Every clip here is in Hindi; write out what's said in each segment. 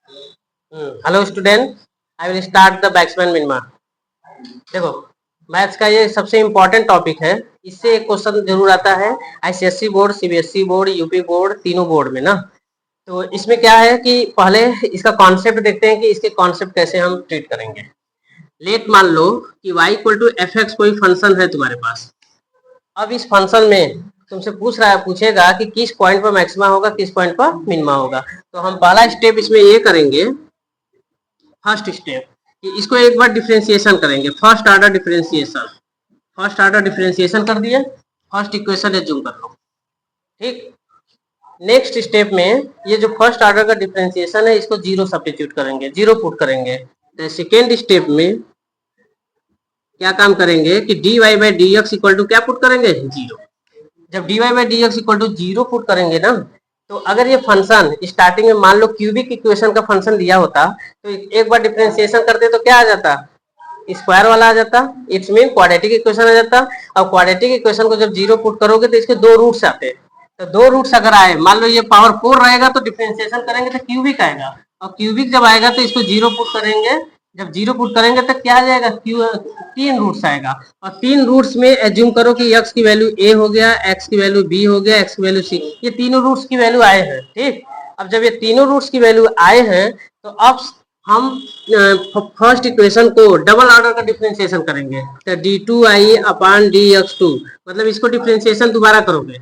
Hello student, I will start the batsman minima. देखो, मैथ्स का ये सबसे इम्पोर्टेंट टॉपिक है। इससे एक क्वेश्चन जरूर आता है ICSE board, CBSE board, UP board, तीनों बोर्ड में ना। तो इसमें क्या है कि पहले इसका कॉन्सेप्ट देखते हैं कि इसके कॉन्सेप्ट कैसे हम ट्रीट करेंगे। लेट मान लो कि y equal to f x कोई फंक्शन है तुम्हारे पास। अब इस फंक्शन में तुमसे पूछेगा कि किस पॉइंट पर मैक्सिमा होगा, किस पॉइंट पर मिनिमा होगा। तो हम पहला स्टेप इसमें ये करेंगे, फर्स्ट स्टेप, कि इसको एक बार डिफरेंशिएशन करेंगे। First order differentiation, first order differentiation कर दिए, फर्स्ट इक्वेशन एज्यूम कर लो। ठीक, नेक्स्ट स्टेप में ये जो फर्स्ट ऑर्डर का डिफरेंशिएशन है इसको जीरो सब्स्टिट्यूट करेंगे, जीरो पुट करेंगे। तो सेकेंड स्टेप में क्या काम करेंगे कि dy by d x equal to क्या पुट करेंगे, जीरो। जब dy by d x equal to zero put करेंगे ना, तो अगर ये फंक्शन स्टार्टिंग में मान लो क्यूबिक इक्वेशन का फंक्शन दिया होता तो एक बार डिफरेंशिएशन करते तो क्या आ जाता, स्क्वायर वाला आ जाता। इट्स मीन क्वाड्रेटिक इक्वेशन आ जाता। और क्वाड्रेटिक इक्वेशन को जब जीरो पुट करोगे तो इसके दो रूट्स आते हैं। तो दो रूट्स अगर आए, मान लो ये पावर 4 रहेगा तो डिफरेंशिएशन करेंगे तो क्यूबिक आएगा, और क्यूबिक जब आएगा तो इसको जीरो पुट करेंगे। जब जीरो पुट करेंगे तो क्या आ जाएगा, तीन रूट्स आएगा। और तीन रूट्स में एज्यूम करो कि x की वैल्यू a हो गया, x की वैल्यू b हो गया, x की वैल्यू c, ये तीनों रूट्स की वैल्यू आए हैं। ठीक, अब जब ये तीनों रूट्स की वैल्यू आए हैं तो अब हम फर्स्ट इक्वेशन को डबल ऑर्डर का डिफरेंशिएशन करेंगे। तो d2i अपान dx2, मतलब इसको डिफरेंशिएशन दोबारा करोगे।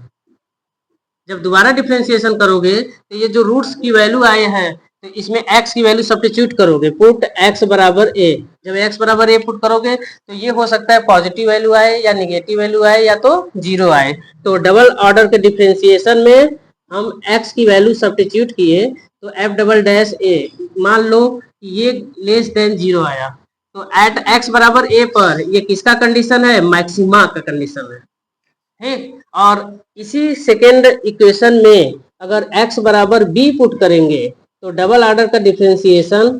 जब दोबारा डिफरेंशिएशन करोगे तो ये जो रूट्स की वैल्यू आए हैं तो इसमें x की वैल्यू सब्स्टिट्यूट करोगे, पुट x बराबर a। जब x बराबर a पुट करोगे तो ये हो सकता है पॉजिटिव वैल्यू आए या निगेटिव वैल्यू आए या तो जीरो आए। तो डबल ऑर्डर के डिफरेंशिएशन में हम x की वैल्यू सब्स्टिट्यूट किए तो f डबल डैश a, मान लो ये लेस देन जीरो आया। तो एट x बराबर a पर ये किसका कंडीशन है, मैक्सिमा का कंडीशन है। ठीक, और इसी सेकेंड इक्वेशन में अगर x बराबर b पुट करेंगे तो डबल ऑर्डर का differentiation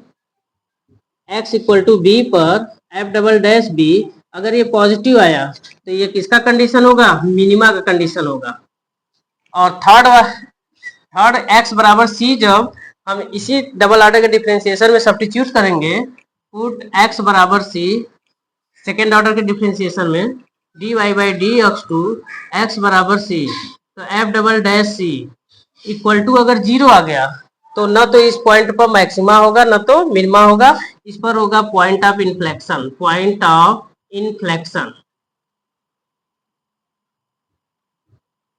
x equal to b पर f डबल डैश b, अगर ये पॉजिटिव आया तो ये किसका कंडीशन होगा, मिनिमा का कंडीशन होगा। और थर्ड x बराबर c, जब हम इसी डबल ऑर्डर के डिफरेंशिएशन में सब्स्टिट्यूट करेंगे, पुट x बराबर c सेकेंड ऑर्डर के डिफरेंशिएशन में dy by d x to x बराबर c, तो f double dash c equal to अगर जीरो आ गया तो न तो इस पॉइंट पर मैक्सिमा होगा न तो मिनिमा होगा, इस पर होगा point of inflection, point of inflection.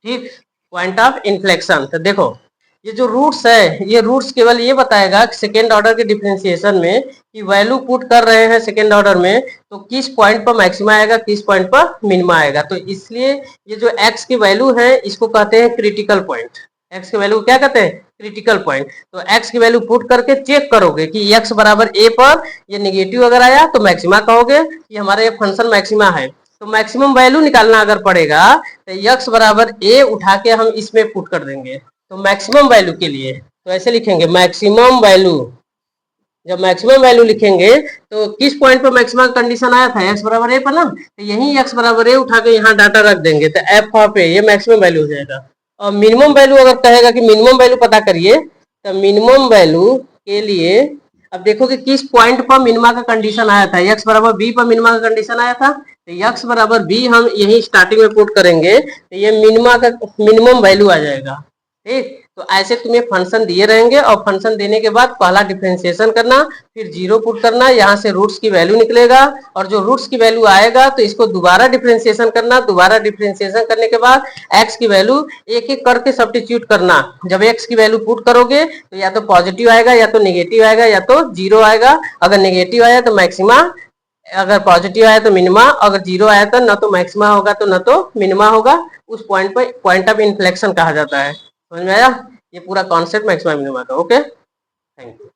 ठीक, पॉइंट ऑफ इन्फ्लेक्शन। तो देखो ये जो रूट्स है, ये रूट्स केवल ये बताएगा कि सेकेंड ऑर्डर के डिफरेंशिएशन में कि वैल्यू पुट कर रहे हैं सेकेंड ऑर्डर में तो किस पॉइंट पर मैक्सिमा आएगा, किस पॉइंट पर मिनिमा आएगा। तो इसलिए ये जो x की वैल्यू है इसको कहते हैं क्रिटिकल पॉइंट। x की वैल्यू क्या कहते हैं, क्रिटिकल पॉइंट। तो x की वैल्यू पुट करके चेक करोगे कि x बराबर a पर ये निगेटिव अगर आया तो मैक्सिमा कहोगे कि हमारा ये फंक्शन मैक्सिमा है। तो मैक्सिमम वैल्यू निकालना अगर पड़ेगा तो x बराबर a उठा के हम इसमें पुट कर देंगे। तो मैक्सिमम वैल्यू के लिए तो ऐसे लिखेंगे मैक्सिमम वैल्यू। जब मैक्सिमम वैल्यू लिखेंगे तो किस पॉइंट पर मैक्सिमम कंडीशन आया था, x बराबर a पर ना, तो यही x बराबर a उठा के यहाँ डाटा रख देंगे तो f ऑफ a ये मैक्सिमम वैल्यू हो जाएगा। और मिनिमम वैल्यू अगर कहेगा कि मिनिमम वैल्यू पता करिए तो मिनिमम वैल्यू के लिए अब देखो कि किस पॉइंट पर मिनिमा का कंडीशन आया था, x बराबर b पर मिनिमा का कंडीशन आया था तो x बराबर b हम यही स्टार्टिंग में पुट करेंगे तो ये मिनिमा का मिनिमम वैल्यू आ जाएगा। ठीक, तो ऐसे तुम्हें फंक्शन दिए रहेंगे और फंक्शन देने के बाद पहला डिफरेंशिएशन करना, फिर जीरो पुट करना, यहाँ से रूट्स की वैल्यू निकलेगा और जो रूट्स की वैल्यू आएगा तो इसको दोबारा डिफरेंशिएशन करना। दोबारा डिफरेंशिएशन करने के बाद x की वैल्यू एक एक करके सब्स्टिट्यूट करना। जब x की वैल्यू पुट करोगे तो या तो पॉजिटिव आएगा या तो निगेटिव आएगा या तो जीरो आएगा। अगर निगेटिव आया तो मैक्सिमा, अगर पॉजिटिव आया तो मिनिमा, अगर जीरो आया तो न तो मैक्सिमा होगा तो न तो मिनिमा होगा। उस पॉइंट पर पॉइंट ऑफ इन्फ्लेक्शन कहा जाता है। समझ में आया, ये पूरा कॉन्सेप्ट मैक्सिमम मिनिमा का। Okay, thank you.